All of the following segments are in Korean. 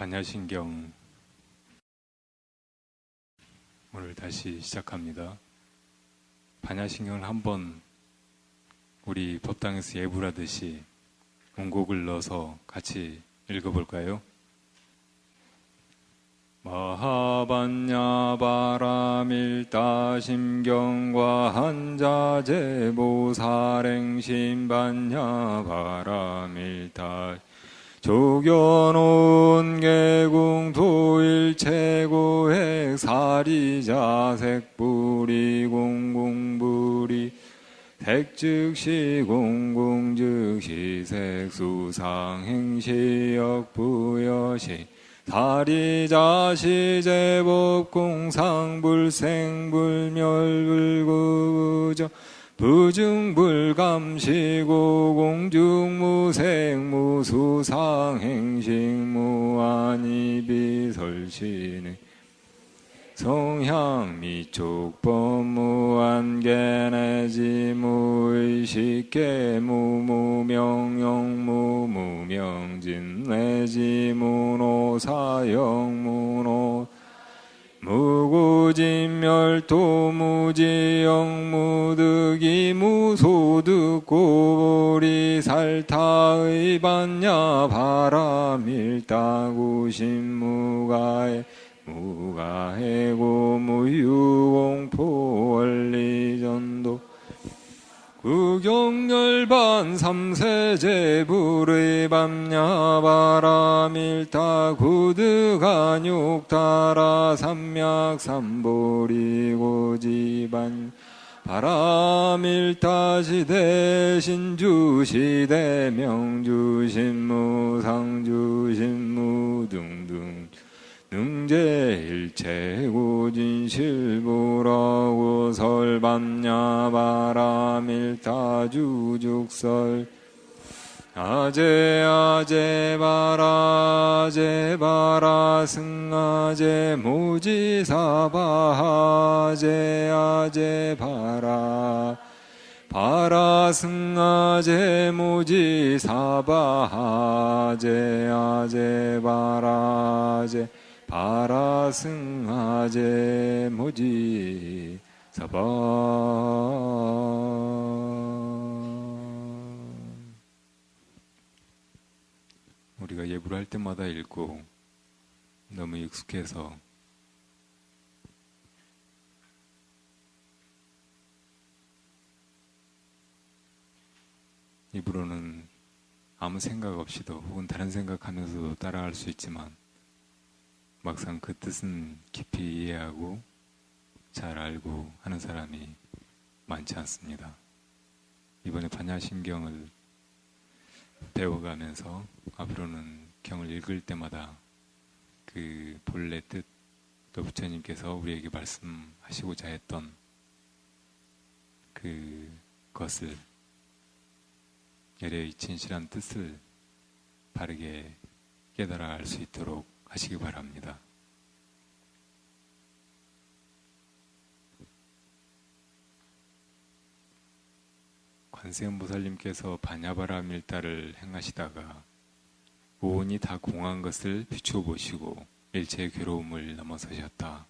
반야신경 오늘 다시 시작합니다. 반야신경을 한번 우리 법당에서 예불 하듯이 원곡을 넣어서 같이 읽어볼까요? 마하반야 바라밀다 심경과 한자제보 사랭신반야 바라밀다 조견온 개궁 도일체고핵 사리자색불이 공공불이 색즉시 공공즉시 색수상행시역부여시 사리자시제법공상불생불멸불구부저 부증불감시고 공중무색무수상행식무안이비설신의 성향미촉법무안개내지무의식계무무명진내지무노사영무노 무구진멸도무지영무득이무소득고리살타의반야 바라밀다구신무가에 무가해고 무유공포원리전도 구경열반 삼세제불의 밤야 바라밀다 구득안육다라 삼맥삼보리고지반 바라밀다 시대신주시대명주신무상주신무 등등 능제일체고진실부라고 설밤야 바라밀다 주죽설 아제아제바라 승아제 모지사바 아제아제바라 바라승아제 모지사바 아제아제바라제 바라승아제 모지 사바. 우리가 예불 할 때마다 읽고 너무 익숙해서 입으로는 아무 생각 없이도 혹은 다른 생각하면서도 따라할 수 있지만 막상 그 뜻은 깊이 이해하고 잘 알고 하는 사람이 많지 않습니다. 이번에 반야신경을 배워가면서 앞으로는 경을 읽을 때마다 그 본래 뜻, 또 부처님께서 우리에게 말씀하시고자 했던 그것을 열의 진실한 뜻을 바르게 깨달아 알 수 있도록 하시기 바랍니다. 관세음보살님께서 반야바라밀다를 행하시다가 오온이 다 공한 것을 비추어보시고 일체의 괴로움을 넘어서셨다.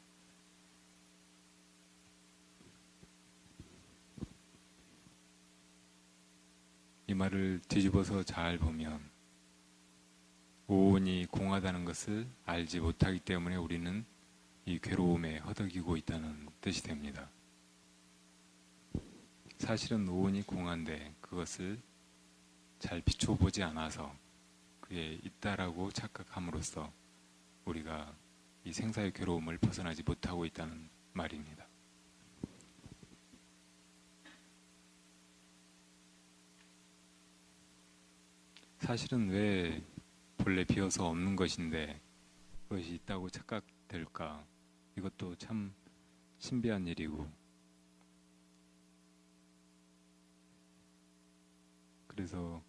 이 말을 뒤집어서 잘 보면 오온이 공하다는 것을 알지 못하기 때문에 우리는 이 괴로움에 허덕이고 있다는 뜻이 됩니다. 사실은 오온이 공한데 그것을 잘 비춰보지 않아서 그게 있다라고 착각함으로써 우리가 이 생사의 괴로움을 벗어나지 못하고 있다는 말입니다. 사실은 왜 본래 비어서 없는 것인데 그것이 있다고 착각될까? 이것도 참 신비한 일이고, 그래서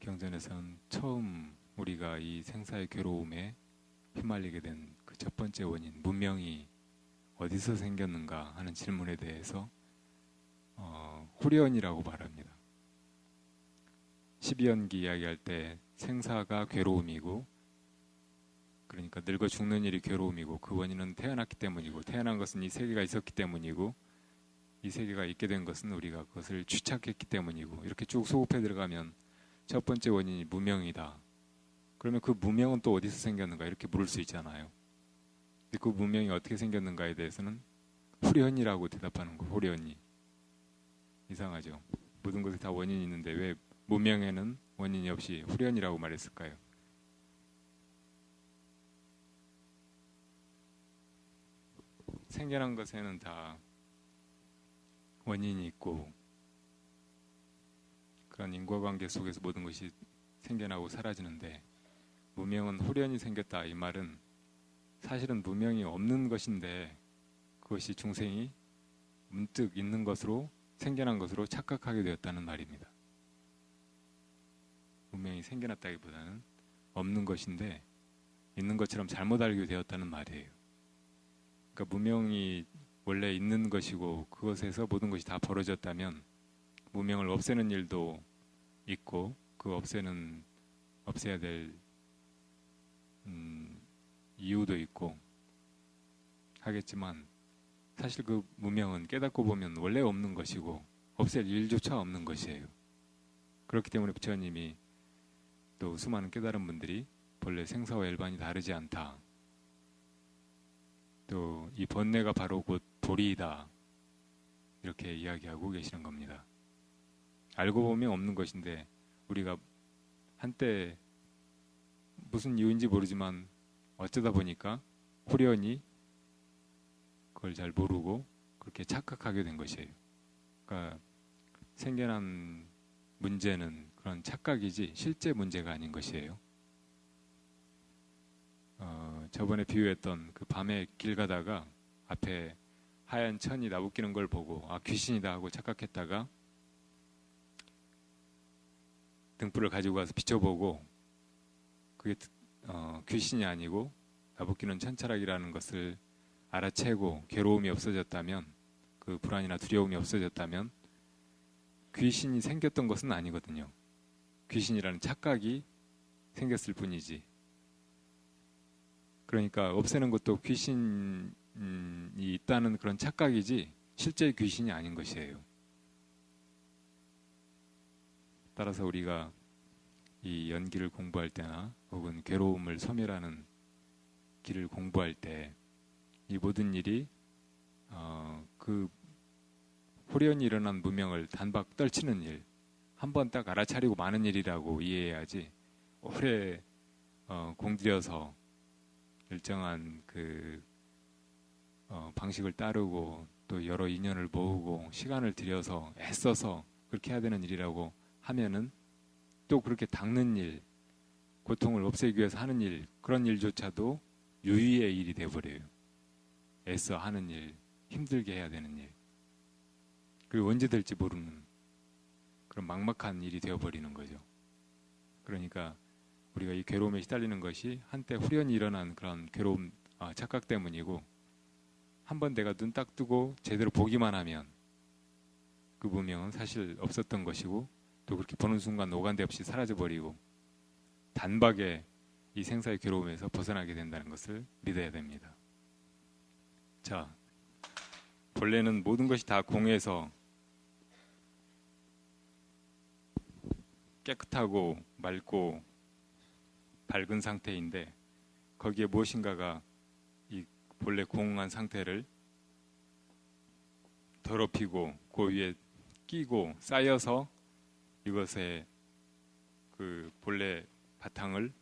경전에서는 처음 우리가 이 생사의 괴로움에 휘말리게 된 그 첫 번째 원인, 문명이 어디서 생겼는가 하는 질문에 대해서 후련이라고 말합니다. 12연기 이야기할 때 생사가 괴로움이고 그러니까 늙어 죽는 일이 괴로움이고 그 원인은 태어났기 때문이고 태어난 것은 이 세계가 있었기 때문이고 이 세계가 있게 된 것은 우리가 그것을 취착했기 때문이고 이렇게 쭉 소급해 들어가면 첫 번째 원인이 무명이다. 그러면 그 무명은 또 어디서 생겼는가 이렇게 물을 수 있잖아요. 근데 그 무명이 어떻게 생겼는가에 대해서는 후련이라고 대답하는 거. 후련이. 이상하죠. 모든 것에 다 원인이 있는데 왜 무명에는 원인이 없이 후련이라고 말했을까요? 생겨난 것에는 다 원인이 있고 그런 인과관계 속에서 모든 것이 생겨나고 사라지는데 무명은 후련이 생겼다 이 말은 사실은 무명이 없는 것인데 그것이 중생이 문득 있는 것으로 생겨난 것으로 착각하게 되었다는 말입니다. 무명이 생겨났다기보다는 없는 것인데 있는 것처럼 잘못 알게 되었다는 말이에요. 그러니까 무명이 원래 있는 것이고 그것에서 모든 것이 다 벌어졌다면 무명을 없애는 일도 있고 그 없애야 될 이유도 있고 하겠지만 사실 그 무명은 깨닫고 보면 원래 없는 것이고 없앨 일조차 없는 것이에요. 그렇기 때문에 부처님이 또 수많은 깨달은 분들이 본래 생사와 일반이 다르지 않다. 또 이 번뇌가 바로 곧 도리이다. 이렇게 이야기하고 계시는 겁니다. 알고 보면 없는 것인데 우리가 한때 무슨 이유인지 모르지만 어쩌다 보니까 후련히 그걸 잘 모르고 그렇게 착각하게 된 것이에요. 그러니까 생겨난 문제는 그런 착각이지 실제 문제가 아닌 것이에요. 저번에 비유했던 그 밤에 길 가다가 앞에 하얀 천이 나부끼는 걸 보고 아 귀신이다 하고 착각했다가 등불을 가지고 가서 비춰보고 그게 귀신이 아니고 나부끼는 천차락이라는 것을 알아채고 괴로움이 없어졌다면 그 불안이나 두려움이 없어졌다면 귀신이 생겼던 것은 아니거든요. 귀신이라는 착각이 생겼을 뿐이지. 그러니까 없애는 것도 귀신이 있다는 그런 착각이지 실제 귀신이 아닌 것이에요. 따라서 우리가 이 연기를 공부할 때나 혹은 괴로움을 소멸하는 길을 공부할 때 이 모든 일이 그 후련히 일어난 무명을 단박 떨치는 일, 한 번 딱 알아차리고 마는 일이라고 이해해야지 오래 공들여서 일정한 그 방식을 따르고 또 여러 인연을 모으고 시간을 들여서 애써서 그렇게 해야 되는 일이라고 하면은 또 그렇게 닦는 일, 고통을 없애기 위해서 하는 일, 그런 일조차도 유의의 일이 돼버려요. 애써 하는 일, 힘들게 해야 되는 일. 그리고 언제 될지 모르는 그런 막막한 일이 되어버리는 거죠. 그러니까 우리가 이 괴로움에 시달리는 것이 한때 후련히 일어난 그런 괴로움, 착각 때문이고 한번 내가 눈 딱 뜨고 제대로 보기만 하면 그 무명은 사실 없었던 것이고 또 그렇게 보는 순간 오간데 없이 사라져버리고 단박에 이 생사의 괴로움에서 벗어나게 된다는 것을 믿어야 됩니다. 자, 본래는 모든 것이 다 공해서 깨끗하고 맑고 밝은 상태인데 거기에 무엇인가가 이 본래 공한 상태를 더럽히고 그 위에 끼고 쌓여서 이것의 그 본래 바탕을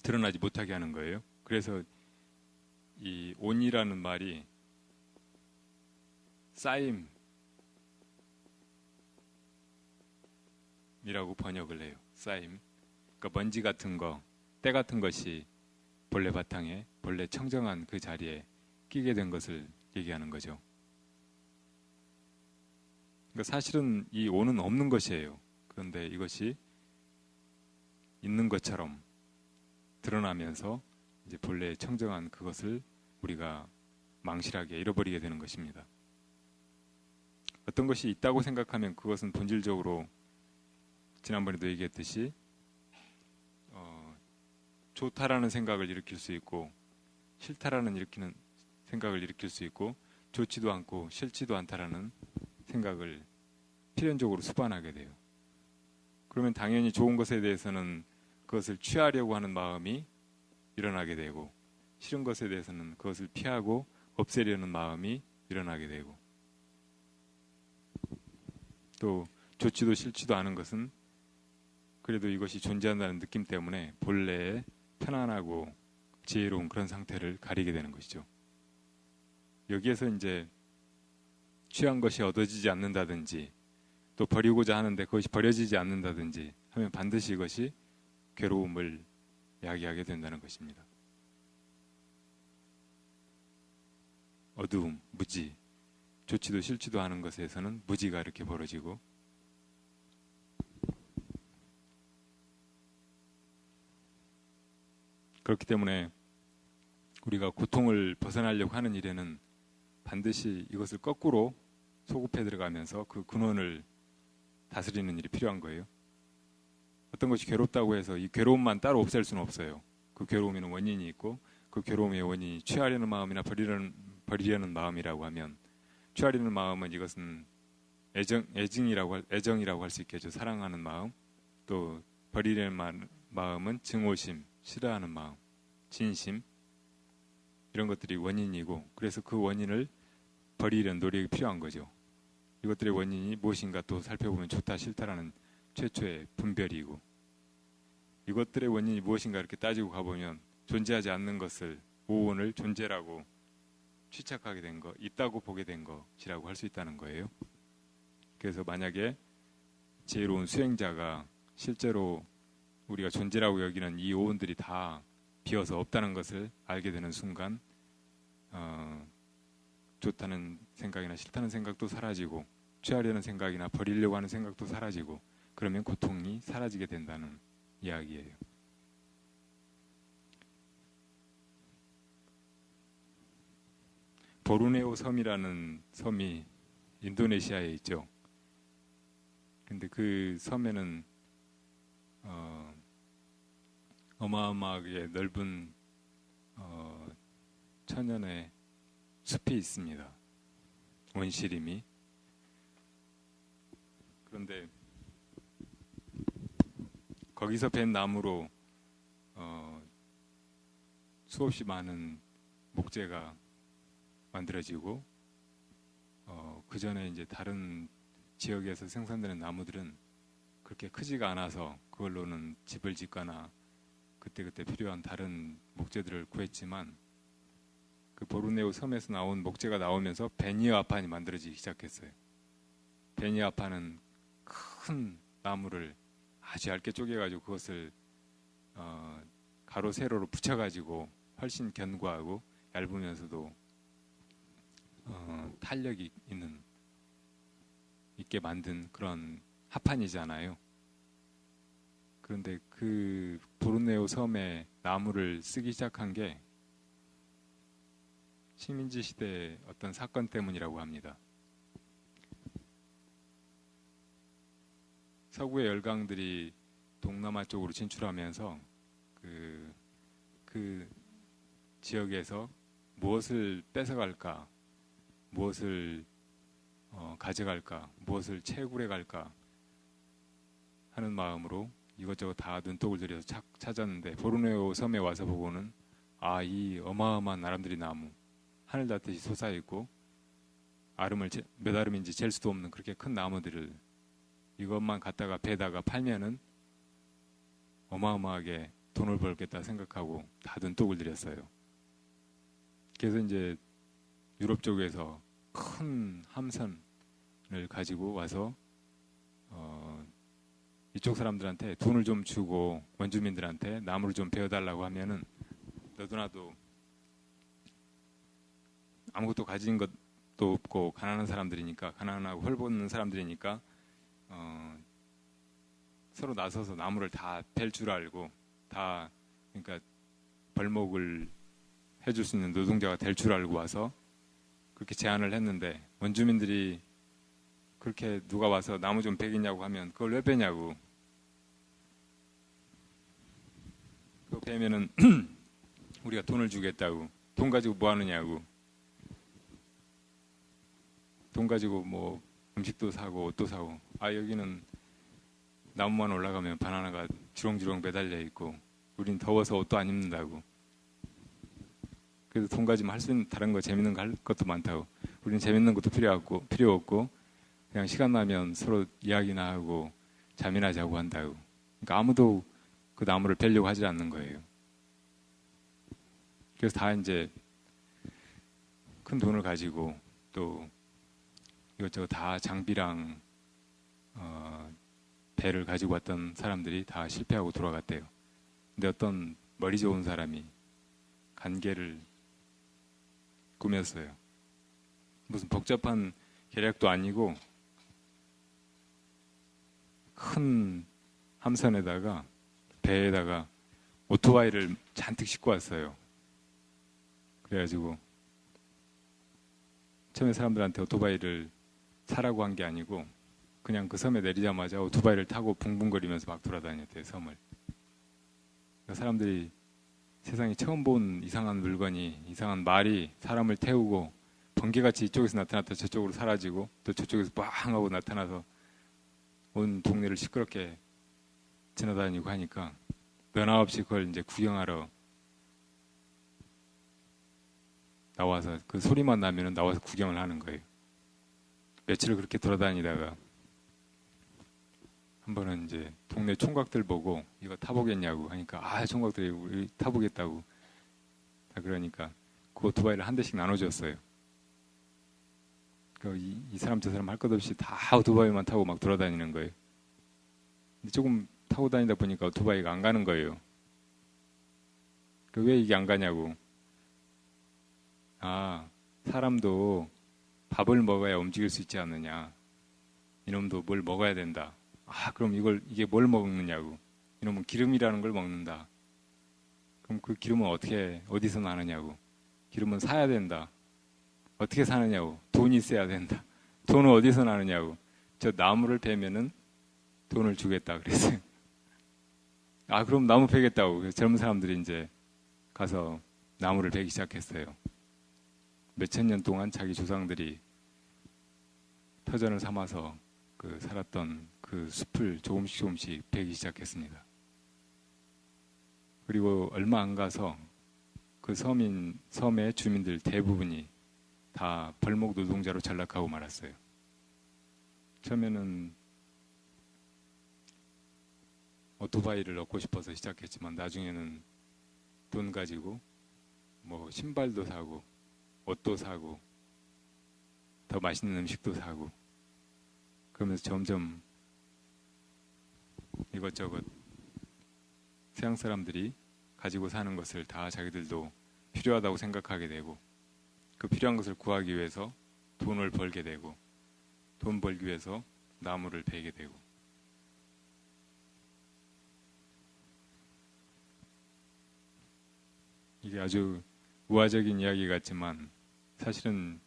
드러나지 못하게 하는 거예요. 그래서 이 온이라는 말이 쌓임이라고 번역을 해요. 쌓임. 그러니까 먼지 같은 거, 때 같은 것이 본래 바탕에, 본래 청정한 그 자리에 끼게 된 것을 얘기하는 거죠. 그러니까 사실은 이 온은 없는 것이에요. 그런데 이것이 있는 것처럼 드러나면서 이제 본래 청정한 그것을 우리가 망실하게 잃어버리게 되는 것입니다. 어떤 것이 있다고 생각하면 그것은 본질적으로 지난번에도 얘기했듯이 좋다라는 생각을 일으킬 수 있고 싫다라는 생각을 일으킬 수 있고 좋지도 않고 싫지도 않다라는 생각을 필연적으로 수반하게 돼요. 그러면 당연히 좋은 것에 대해서는 그것을 취하려고 하는 마음이 일어나게 되고 싫은 것에 대해서는 그것을 피하고 없애려는 마음이 일어나게 되고 또 좋지도 싫지도 않은 것은 그래도 이것이 존재한다는 느낌 때문에 본래의 편안하고 지혜로운 그런 상태를 가리게 되는 것이죠. 여기에서 이제 취한 것이 얻어지지 않는다든지 또 버리고자 하는데 그것이 버려지지 않는다든지 하면 반드시 이것이 괴로움을 야기하게 된다는 것입니다. 어두움, 무지, 좋지도 싫지도 않은 것에서는 무지가 이렇게 벌어지고 그렇기 때문에 우리가 고통을 벗어나려고 하는 일에는 반드시 이것을 거꾸로 소급해 들어가면서 그 근원을 다스리는 일이 필요한 거예요. 어떤 것이 괴롭다고 해서 이 괴로움만 따로 없앨 수는 없어요. 그 괴로움에는 원인이 있고 그 괴로움의 원인이 취하려는 마음이나 버리려는 마음이라고 하면 취하려는 마음은 이것은 애정이라고 할 수 있겠죠. 사랑하는 마음. 또 버리려는 마음은 증오심, 싫어하는 마음, 진심 이런 것들이 원인이고 그래서 그 원인을 버리려는 노력이 필요한 거죠. 이것들의 원인이 무엇인가 또 살펴보면 좋다 싫다라는 최초의 분별이고 이것들의 원인이 무엇인가 이렇게 따지고 가보면 존재하지 않는 것을 오온을 존재라고 취착하게 된 것, 있다고 보게 된 것이라고 할 수 있다는 거예요. 그래서 만약에 지혜로운 수행자가 실제로 우리가 존재라고 여기는 이 오온들이 다 비어서 없다는 것을 알게 되는 순간 좋다는 생각이나 싫다는 생각도 사라지고 취하려는 생각이나 버리려고 하는 생각도 사라지고 그러면 고통이 사라지게 된다는 이야기예요. 보르네오 섬이라는 섬이 인도네시아에 있죠. 근데 그 섬에는 어마어마하게 넓은 천연의 숲이 있습니다. 원시림이. 그런데 거기서 벤 나무로 수없이 많은 목재가 만들어지고 그 전에 이제 다른 지역에서 생산되는 나무들은 그렇게 크지가 않아서 그걸로는 집을 짓거나 그때그때 필요한 다른 목재들을 구했지만 그 보르네오 섬에서 나온 목재가 나오면서 베니아판이 만들어지기 시작했어요. 베니아판은 큰 나무를 아주 얇게 쪼개가지고 그것을 가로 세로로 붙여가지고 훨씬 견고하고 얇으면서도 탄력이 있게 만든 그런 합판이잖아요. 그런데 그 보르네오 섬에 나무를 쓰기 시작한 게 식민지 시대의 어떤 사건 때문이라고 합니다. 서구의 열강들이 동남아 쪽으로 진출하면서 그 지역에서 무엇을 뺏어갈까, 무엇을 가져갈까, 무엇을 채굴해 갈까 하는 마음으로 이것저것 다 눈독을 들여서 찾았는데 보르네오 섬에 와서 보고는 이 어마어마한 나람들이 나무 하늘 닿듯이 솟아있고 몇 아름인지 잴 수도 없는 그렇게 큰 나무들을 이것만 갖다가 배다가 팔면은 어마어마하게 돈을 벌겠다 생각하고 다 눈독을 들였어요. 그래서 이제 유럽 쪽에서 큰 함선을 가지고 와서 이쪽 사람들한테 돈을 좀 주고 원주민들한테 나무를 좀 베어달라고 하면은 너도나도 아무것도 가진 것도 없고 가난한 사람들이니까 가난하고 헐벗는 사람들이니까 서로 나서서 나무를 다 벨 줄 알고 다 그러니까 벌목을 해줄 수 있는 노동자가 될 줄 알고 와서 그렇게 제안을 했는데 원주민들이 그렇게 누가 와서 나무 좀 베겠냐고 하면 그걸 왜 베냐고 되면은 우리가 돈을 주겠다고. 돈 가지고 뭐 하느냐고. 돈 가지고 뭐 음식도 사고 옷도 사고. 아, 여기는 나무만 올라가면 바나나가 주렁주렁 매달려 있고 우린 더워서 옷도 안 입는다고. 그래서 돈 가지면 할 수 있는 다른 거 재밌는 거 할 것도 많다고. 우리는 재밌는 것도 필요 없고 그냥 시간 나면 서로 이야기나 하고 잠이나 자고 한다고. 그러니까 아무도 그 나무를 벨려고 하지 않는 거예요. 그래서 다 이제 큰 돈을 가지고 또 이것저것 다 장비랑 배를 가지고 왔던 사람들이 다 실패하고 돌아갔대요. 근데 어떤 머리 좋은 사람이 간계를 꾸몄어요. 무슨 복잡한 계략도 아니고 큰 함선에다가 배에다가 오토바이를 잔뜩 싣고 왔어요. 그래가지고 처음에 사람들한테 오토바이를 사라고 한 게 아니고 그냥 그 섬에 내리자마자 오토바이를 타고 붕붕거리면서 막 돌아다녔대요, 섬을. 그러니까 사람들이 세상에 처음 본 이상한 물건이, 이상한 말이 사람을 태우고 번개같이 이쪽에서 나타났다 저쪽으로 사라지고 또 저쪽에서 빵 하고 나타나서 온 동네를 시끄럽게 지나다니고 하니까 면허 없이 그걸 이제 구경하러 나와서 그 소리만 나면은 나와서 구경을 하는 거예요. 며칠을 그렇게 돌아다니다가 한 번은 이제 동네 총각들 보고 이거 타보겠냐고 하니까 아, 총각들이 우리 타보겠다고 다 그러니까 그 오토바이를 한 대씩 나눠줬어요. 이 사람 저 사람 할 것 없이 다 오토바이만 타고 막 돌아다니는 거예요. 근데 조금 타고 다니다 보니까 오토바이가 안 가는 거예요. 왜 이게 안 가냐고. 아, 사람도 밥을 먹어야 움직일 수 있지 않느냐. 이놈도 뭘 먹어야 된다. 아, 그럼 이게 뭘 먹느냐고. 이놈은 기름이라는 걸 먹는다. 그럼 그 기름은 어디서 나느냐고. 기름은 사야 된다. 어떻게 사느냐고. 돈이 있어야 된다. 돈은 어디서 나느냐고. 저 나무를 베면은 돈을 주겠다 그랬어요. 아, 그럼 나무 베겠다고. 그래서 젊은 사람들이 이제 가서 나무를 베기 시작했어요. 몇천 년 동안 자기 조상들이 터전을 삼아서 살았던 그 숲을 조금씩 베기 시작했습니다. 그리고 얼마 안 가서 그 섬의 주민들 대부분이 다 벌목 노동자로 전락하고 말았어요. 처음에는 오토바이를 얻고 싶어서 시작했지만 나중에는 돈 가지고 뭐 신발도 사고 옷도 사고 더 맛있는 음식도 사고 그러면서 점점 이것저것 서양 사람들이 가지고 사는 것을 다 자기들도 필요하다고 생각하게 되고 그 필요한 것을 구하기 위해서 돈을 벌게 되고 돈 벌기 위해서 나무를 베게 되고 이게 아주 우화적인 이야기 같지만 사실은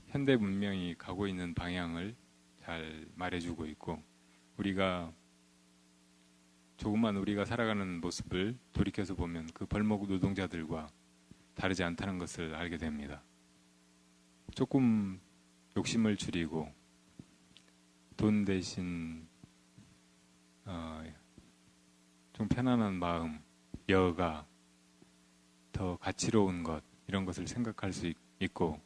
현대 문명이 가고 있는 방향을 잘 말해주고 있고 조금만 우리가 살아가는 모습을 돌이켜서 보면 그 벌목 노동자들과 다르지 않다는 것을 알게 됩니다. 조금 욕심을 줄이고 돈 대신 좀 편안한 마음, 여가, 더 가치로운 것 이런 것을 생각할 수 있고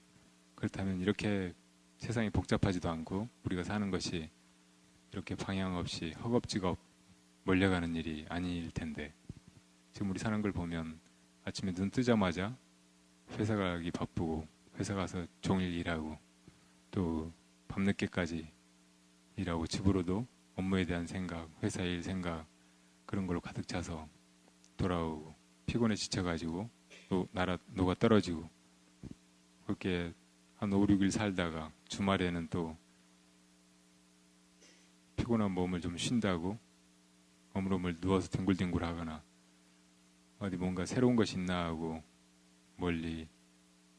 그렇다면 이렇게 세상이 복잡하지도 않고 우리가 사는 것이 이렇게 방향 없이 허겁지겁 몰려가는 일이 아닐 텐데 지금 우리 사는 걸 보면 아침에 눈 뜨자마자 회사 가기 바쁘고 회사 가서 종일 일하고 또 밤늦게까지 일하고 집으로도 업무에 대한 생각, 회사 일 생각 그런 걸로 가득 차서 돌아오고 피곤해 지쳐가지고 또 녹아 떨어지고 그렇게 한 5, 6일 살다가 주말에는 또 피곤한 몸을 좀 쉰다고 오물오물 누워서 뒹굴뒹굴 하거나 어디 뭔가 새로운 것이 있나 하고 멀리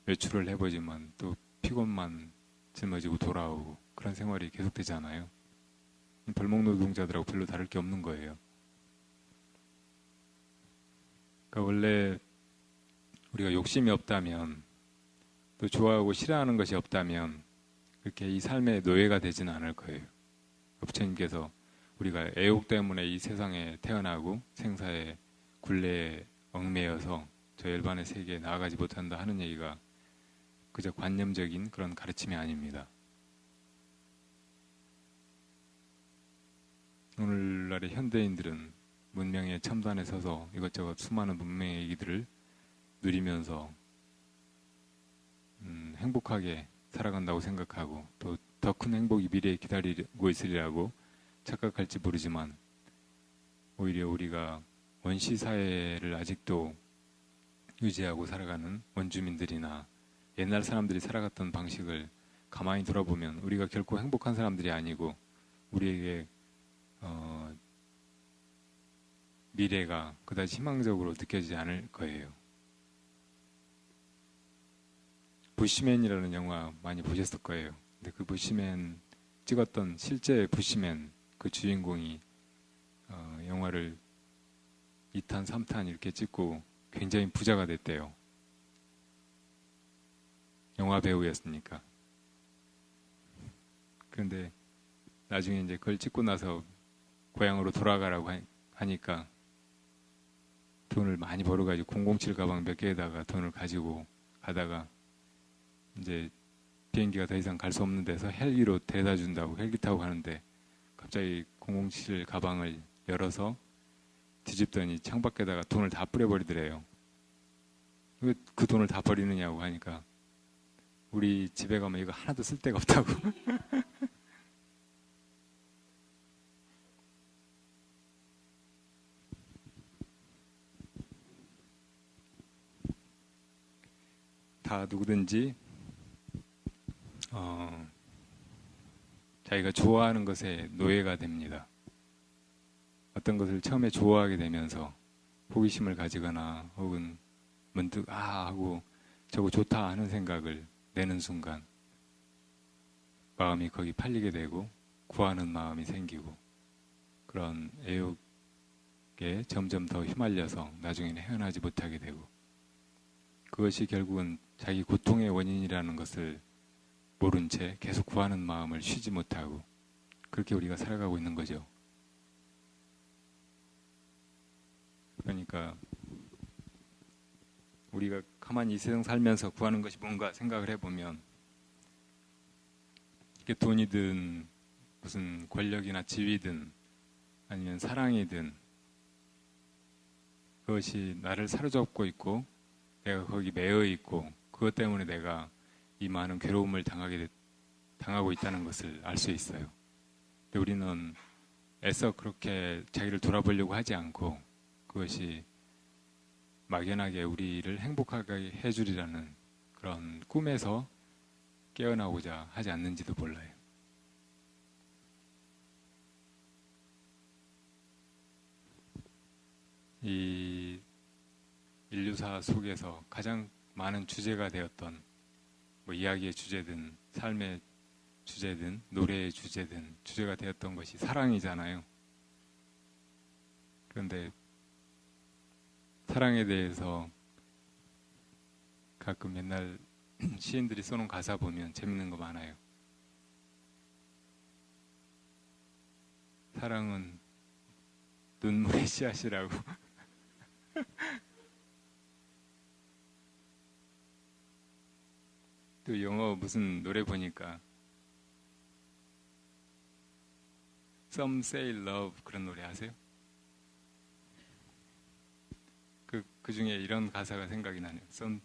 외출을 해보지만 또 피곤만 짊어지고 돌아오고 그런 생활이 계속되잖아요. 벌목 노동자들하고 별로 다를 게 없는 거예요. 그러니까 원래 우리가 욕심이 없다면 또 좋아하고 싫어하는 것이 없다면 그렇게 이 삶의 노예가 되지는 않을 거예요. 부처님께서 우리가 애욕 때문에 이 세상에 태어나고 생사의 굴레에 얽매여서 저 열반의 세계에 나아가지 못한다 하는 얘기가 그저 관념적인 그런 가르침이 아닙니다. 오늘날의 현대인들은 문명의 첨단에 서서 이것저것 수많은 문명의 얘기들을 누리면서 행복하게 살아간다고 생각하고 또 더 큰 행복이 미래에 기다리고 있으리라고 착각할지 모르지만 오히려 우리가 원시 사회를 아직도 유지하고 살아가는 원주민들이나 옛날 사람들이 살아갔던 방식을 가만히 돌아보면 우리가 결코 행복한 사람들이 아니고 우리에게 미래가 그다지 희망적으로 느껴지지 않을 거예요. 부시맨이라는 영화 많이 보셨을 거예요. 근데 그 부시맨 찍었던 실제 부시맨 그 주인공이 영화를 2탄, 3탄 이렇게 찍고 굉장히 부자가 됐대요. 영화 배우였으니까. 그런데 나중에 이제 그걸 찍고 나서 고향으로 돌아가라고 하니까 돈을 많이 벌어가지고 007 가방 몇 개에다가 돈을 가지고 가다가 이제 비행기가 더 이상 갈 수 없는 데서 헬기로 데려다 준다고 헬기 타고 가는데 갑자기 007 가방을 열어서 뒤집더니 창밖에다가 돈을 다 뿌려버리더래요. 왜 그 돈을 다 버리느냐고 하니까 우리 집에 가면 이거 하나도 쓸 데가 없다고. 다 누구든지 자기가 좋아하는 것에 노예가 됩니다. 어떤 것을 처음에 좋아하게 되면서 호기심을 가지거나 혹은 문득 하고 저거 좋다 하는 생각을 내는 순간 마음이 거기 팔리게 되고 구하는 마음이 생기고 그런 애욕에 점점 더 휘말려서 나중에는 헤어나지 못하게 되고 그것이 결국은 자기 고통의 원인이라는 것을 모른 채 계속 구하는 마음을 쉬지 못하고 그렇게 우리가 살아가고 있는 거죠. 그러니까 우리가 가만히 이 세상 살면서 구하는 것이 뭔가 생각을 해보면 이게 돈이든 무슨 권력이나 지위든 아니면 사랑이든 그것이 나를 사로잡고 있고 내가 거기 매여 있고 그것 때문에 내가 이 많은 괴로움을 당하고 있다는 것을 알 수 있어요. 근데 우리는 애써 그렇게 자기를 돌아보려고 하지 않고 그것이 막연하게 우리를 행복하게 해주리라는 그런 꿈에서 깨어나고자 하지 않는지도 몰라요. 이 인류사 속에서 가장 많은 주제가 되었던 뭐 이야기의 주제든 삶의 주제든 노래의 주제든 주제가 되었던 것이 사랑이잖아요. 그런데 사랑에 대해서 가끔 옛날 시인들이 써놓은 가사 보면 재밌는 거 많아요. 사랑은 눈물의 씨앗이라고. 또 영어 무슨 노래 보니까 Some Say Love 그런 노래 아세요? 그 중에 이런 가사가 생각이 나네요. Some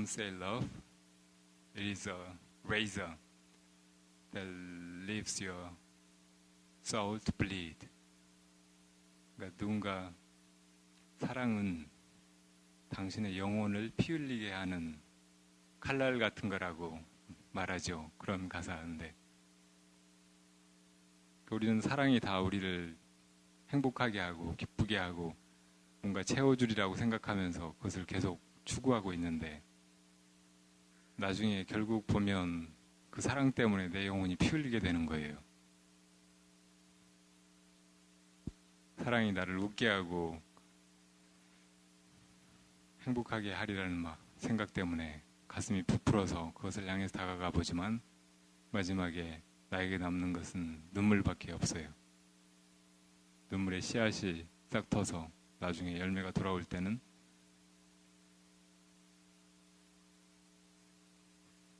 say love it is a razor that leaves your soul to bleed. 그러니까 누군가 사랑은 당신의 영혼을 피 흘리게 하는 칼날 같은 거라고 말하죠. 그런 가사인데 우리는 사랑이 다 우리를 행복하게 하고 기쁘게 하고 뭔가 채워주리라고 생각하면서 그것을 계속 추구하고 있는데 나중에 결국 보면 그 사랑 때문에 내 영혼이 피 흘리게 되는 거예요. 사랑이 나를 웃게 하고 행복하게 하리라는 막 생각 때문에 가슴이 부풀어서 그것을 향해서 다가가 보지만 마지막에 나에게 남는 것은 눈물밖에 없어요. 눈물의 씨앗이 싹 터서 나중에 열매가 돌아올 때는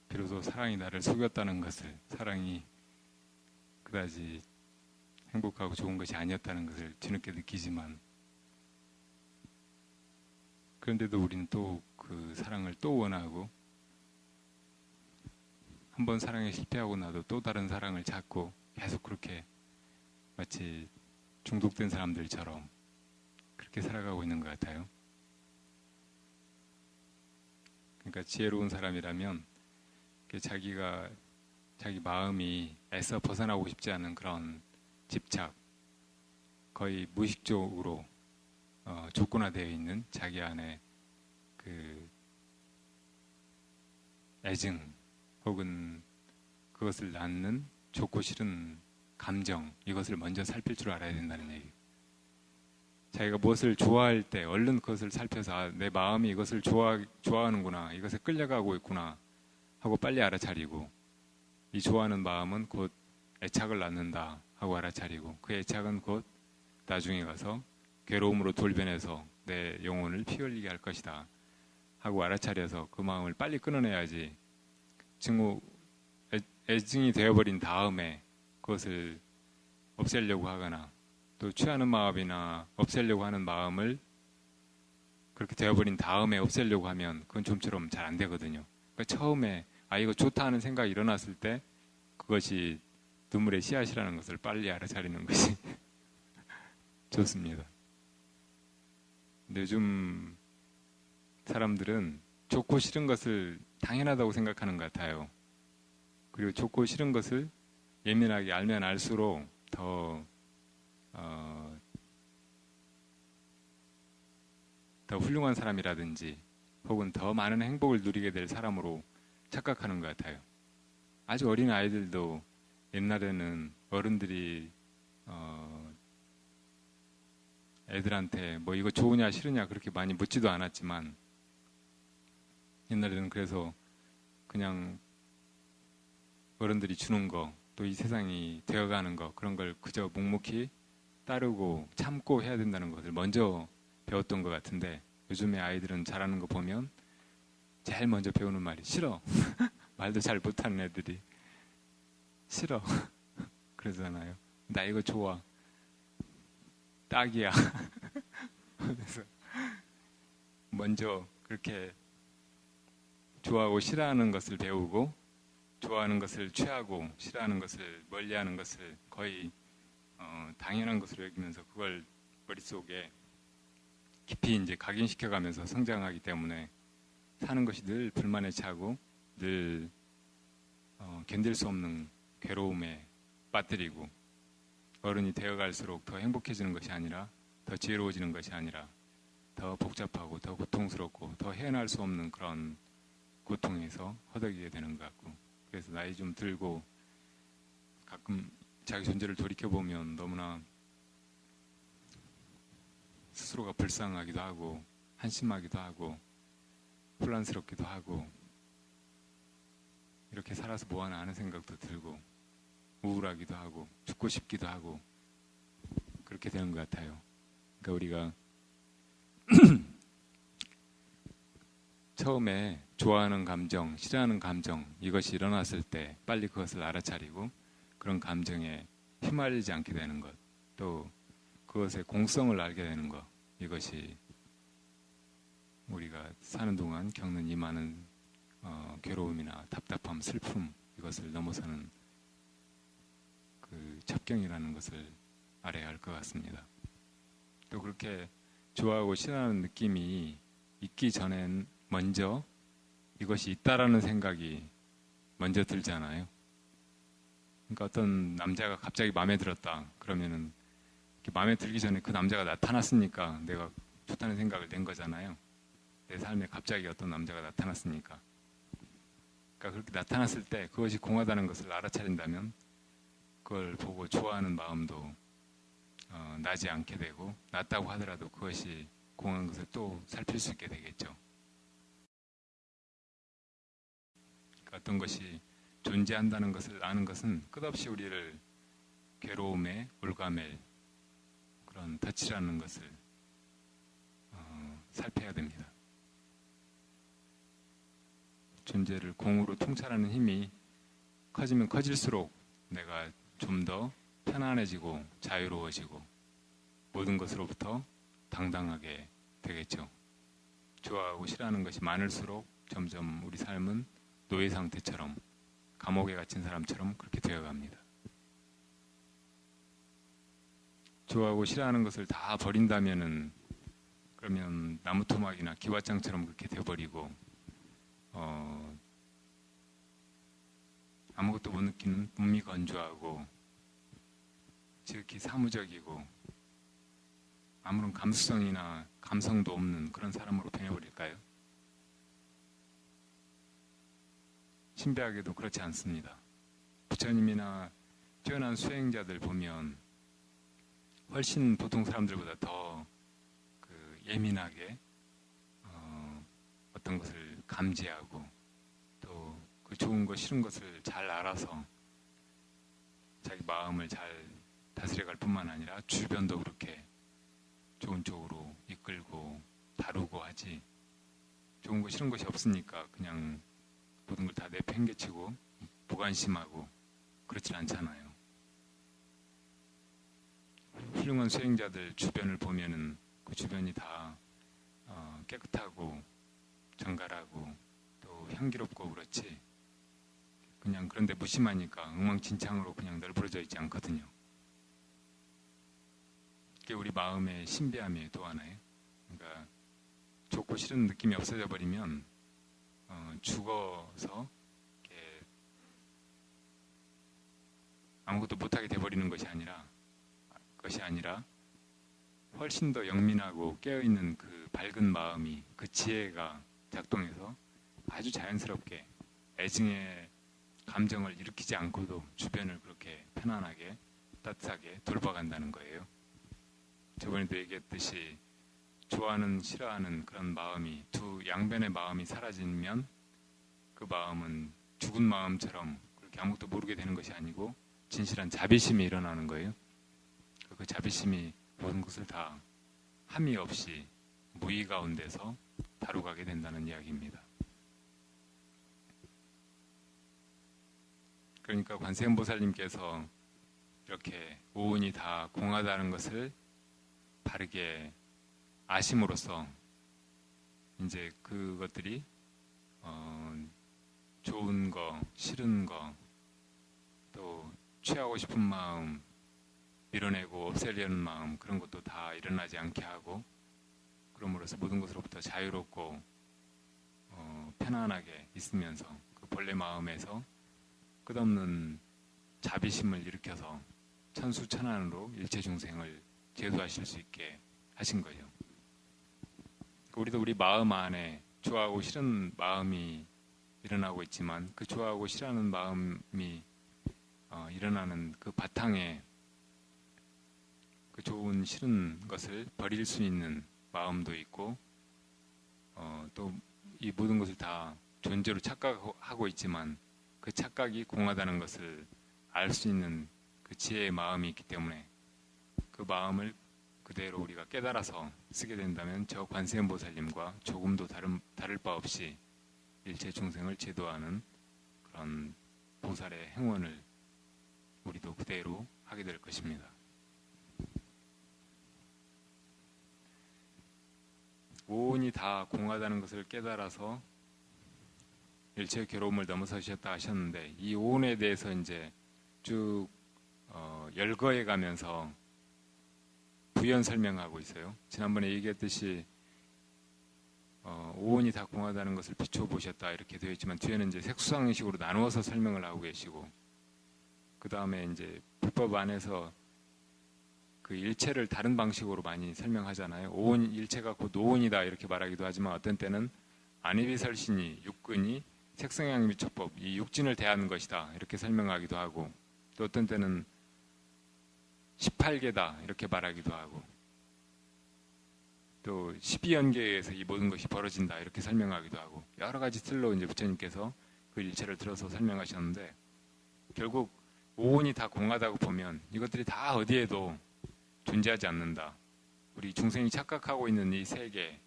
비로소 사랑이 나를 속였다는 것을, 사랑이 그다지 행복하고 좋은 것이 아니었다는 것을 뒤늦게 느끼지만, 그런데도 우리는 또 그 사랑을 또 원하고, 한번 사랑에 실패하고 나도 또 다른 사랑을 찾고 계속 그렇게 마치 중독된 사람들처럼 그렇게 살아가고 있는 것 같아요. 그러니까 지혜로운 사람이라면 자기 마음이 애써 벗어나고 싶지 않은 그런 집착, 거의 무의식적으로 조건화되어 있는 자기 안에 그 애증 혹은 그것을 낳는 좋고 싫은 감정, 이것을 먼저 살필 줄 알아야 된다는 얘기예요. 자기가 무엇을 좋아할 때 얼른 그것을 살펴서 내 마음이 이것을 좋아하는구나, 이것에 끌려가고 있구나 하고 빨리 알아차리고, 이 좋아하는 마음은 곧 애착을 낳는다 하고 알아차리고, 그 애착은 곧 나중에 가서 괴로움으로 돌변해서 내 영혼을 피 흘리게 할 것이다 하고 알아차려서 그 마음을 빨리 끊어내야지, 애증이 되어버린 다음에 그것을 없애려고 하거나 또 취하는 마음이나 없애려고 하는 마음을 그렇게 되어버린 다음에 없애려고 하면 그건 좀처럼 잘 안 되거든요. 그러니까 처음에 이거 좋다 하는 생각이 일어났을 때 그것이 눈물의 씨앗이라는 것을 빨리 알아차리는 것이 좋습니다. 근데 요즘 사람들은 좋고 싫은 것을 당연하다고 생각하는 것 같아요. 그리고 좋고 싫은 것을 예민하게 알면 알수록 더 훌륭한 사람이라든지 혹은 더 많은 행복을 누리게 될 사람으로 착각하는 것 같아요. 아주 어린 아이들도 옛날에는 어른들이 애들한테 뭐 이거 좋으냐 싫으냐 그렇게 많이 묻지도 않았지만, 옛날에는 그래서 그냥 어른들이 주는 거, 또 이 세상이 되어가는 거, 그런 걸 그저 묵묵히 따르고 참고 해야 된다는 것을 먼저 배웠던 것 같은데, 요즘의 아이들은 잘하는 거 보면 제일 먼저 배우는 말이 싫어. 말도 잘 못하는 애들이 싫어 그러잖아요. 나 이거 좋아, 딱이야. 그래서 먼저 그렇게 좋아하고 싫어하는 것을 배우고, 좋아하는 것을 취하고 싫어하는 것을 멀리하는 것을 거의 당연한 것으로 여기면서 그걸 머릿속에 깊이 이제 각인시켜가면서 성장하기 때문에 사는 것이 늘 불만에 차고 늘 견딜 수 없는 괴로움에 빠뜨리고, 어른이 되어갈수록 더 행복해지는 것이 아니라, 더 지혜로워지는 것이 아니라 더 복잡하고 더 고통스럽고 더 헤어날 수 없는 그런 고통에서 허덕이게 되는 것 같고, 그래서 나이 좀 들고 가끔 자기 존재를 돌이켜보면 너무나 스스로가 불쌍하기도 하고 한심하기도 하고 혼란스럽기도 하고, 이렇게 살아서 뭐하나 하는 생각도 들고 우울하기도 하고 죽고 싶기도 하고 그렇게 되는 것 같아요. 그러니까 우리가 처음에 좋아하는 감정, 싫어하는 감정, 이것이 일어났을 때 빨리 그것을 알아차리고 그런 감정에 휘말리지 않게 되는 것, 또 그것의 공성을 알게 되는 것, 이것이 우리가 사는 동안 겪는 이 많은 괴로움이나 답답함, 슬픔, 이것을 넘어서는 그 첩경이라는 것을 알아야 할 것 같습니다. 또 그렇게 좋아하고 싫어하는 느낌이 있기 전엔 먼저 이것이 있다라는 생각이 먼저 들잖아요. 그러니까 어떤 남자가 갑자기 마음에 들었다 그러면은 마음에 들기 전에 그 남자가 나타났으니까 내가 좋다는 생각을 낸 거잖아요. 내 삶에 갑자기 어떤 남자가 나타났으니까. 그러니까 그렇게 나타났을 때 그것이 공하다는 것을 알아차린다면 그걸 보고 좋아하는 마음도 나지 않게 되고, 낫다고 하더라도 그것이 공한 것을 또 살필 수 있게 되겠죠. 그러니까 어떤 것이 존재한다는 것을 아는 것은 끝없이 우리를 괴로움에 올가맬 그런 덫이라는 것을 살펴야 됩니다. 존재를 공으로 통찰하는 힘이 커지면 커질수록 내가 좀 더 편안해지고 자유로워지고 모든 것으로부터 당당하게 되겠죠. 좋아하고 싫어하는 것이 많을수록 점점 우리 삶은 노예 상태처럼 감옥에 갇힌 사람처럼 그렇게 되어갑니다. 좋아하고 싫어하는 것을 다 버린다면은 그러면 나무토막이나 기왓장처럼 그렇게 되어버리고 아무것도 못 느끼는 무미건조하고 지극히 사무적이고 아무런 감수성이나 감성도 없는 그런 사람으로 변해버릴까요? 신비하게도 그렇지 않습니다. 부처님이나 뛰어난 수행자들 보면 훨씬 보통 사람들보다 더 예민하게 어떤 것을 감지하고 또 그 좋은 것 싫은 것을 잘 알아서 자기 마음을 잘 다스려갈 뿐만 아니라 주변도 그렇게 좋은 쪽으로 이끌고 다루고 하지, 좋은 것 싫은 것이 없으니까 그냥 모든 걸 다 내팽개치고 무관심하고 그렇진 않잖아요. 훌륭한 수행자들 주변을 보면은 그 주변이 다 깨끗하고 정갈하고 또 향기롭고 그렇지, 그냥 그런데 무심하니까 엉망진창으로 그냥 널브러져 있지 않거든요. 그게 우리 마음의 신비함이에요. 또 하나의, 그러니까 좋고 싫은 느낌이 없어져 버리면 죽어서 이렇게 아무것도 못하게 돼버리는 것이 아니라 훨씬 더 영민하고 깨어있는 그 밝은 마음이, 그 지혜가 작동해서 아주 자연스럽게 애증의 감정을 일으키지 않고도 주변을 그렇게 편안하게 따뜻하게 돌봐간다는 거예요. 저번에도 얘기했듯이 좋아하는 싫어하는 그런 마음이, 두 양변의 마음이 사라지면 그 마음은 죽은 마음처럼 그렇게 아무것도 모르게 되는 것이 아니고 진실한 자비심이 일어나는 거예요. 그 자비심이 모든 것을 다 함이 없이 무의 가운데서 다루가게 된다는 이야기입니다. 그러니까 관세음보살님께서 이렇게 오온이 다 공하다는 것을 바르게 아심으로써 이제 그것들이 좋은 거, 싫은 거, 또 취하고 싶은 마음, 밀어내고 없애려는 마음, 그런 것도 다 일어나지 않게 하고, 그럼으로써 모든 것으로부터 자유롭고 편안하게 있으면서 그 본래 마음에서 끝없는 자비심을 일으켜서 천수천안으로 일체 중생을 제도하실 수 있게 하신 거예요. 우리도 우리 마음 안에 좋아하고 싫은 마음이 일어나고 있지만 그 좋아하고 싫어하는 마음이 일어나는 그 바탕에 그 좋은 싫은 것을 버릴 수 있는 마음도 있고, 또 이 모든 것을 다 존재로 착각하고 있지만 그 착각이 공하다는 것을 알 수 있는 그 지혜의 마음이 있기 때문에 그 마음을 그대로 우리가 깨달아서 쓰게 된다면 저 관세음보살님과 조금도 다를 바 없이 일체 중생을 제도하는 그런 보살의 행원을 우리도 그대로 하게 될 것입니다. 오온이 다 공하다는 것을 깨달아서 일체의 괴로움을 넘어서셨다 하셨는데, 이 오온에 대해서 이제 쭉 열거해 가면서 부연 설명하고 있어요. 지난번에 얘기했듯이 오온이 다 공하다는 것을 비춰보셨다 이렇게 되어 있지만 뒤에는 이제 색수상식으로 나누어서 설명을 하고 계시고, 그 다음에 이제 불법 안에서 그 일체를 다른 방식으로 많이 설명하잖아요. 오온 일체가 곧 오온이다 이렇게 말하기도 하지만 어떤 때는 안이비설신이 육근이 색성양미처법, 이 육진을 대하는 것이다 이렇게 설명하기도 하고, 또 어떤 때는 18개다 이렇게 말하기도 하고, 또 12연계에서 이 모든 것이 벌어진다 이렇게 설명하기도 하고 여러 가지 틀로 이제 부처님께서 그 일체를 들어서 설명하셨는데 결국 오온이 다 공하다고 보면 이것들이 다 어디에도 존재하지 않는다. 우리 중생이 착각하고 있는 이 세계,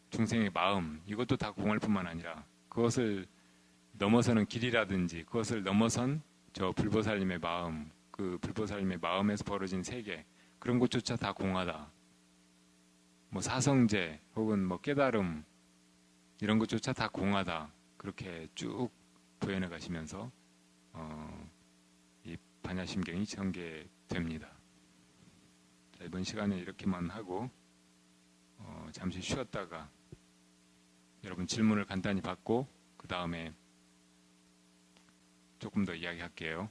중생의 마음 이것도 다 공할 뿐만 아니라 그것을 넘어서는 길이라든지 그것을 넘어선 저 불보살님의 마음, 그 불보살님의 마음에서 벌어진 세계 그런 것조차 다 공하다. 뭐 사성제 혹은 뭐 깨달음 이런 것조차 다 공하다. 그렇게 쭉 부연해 가시면서 이 반야심경이 전개됩니다. 자, 이번 시간에 이렇게만 하고 잠시 쉬었다가 여러분 질문을 간단히 받고 그 다음에 조금 더 이야기할게요.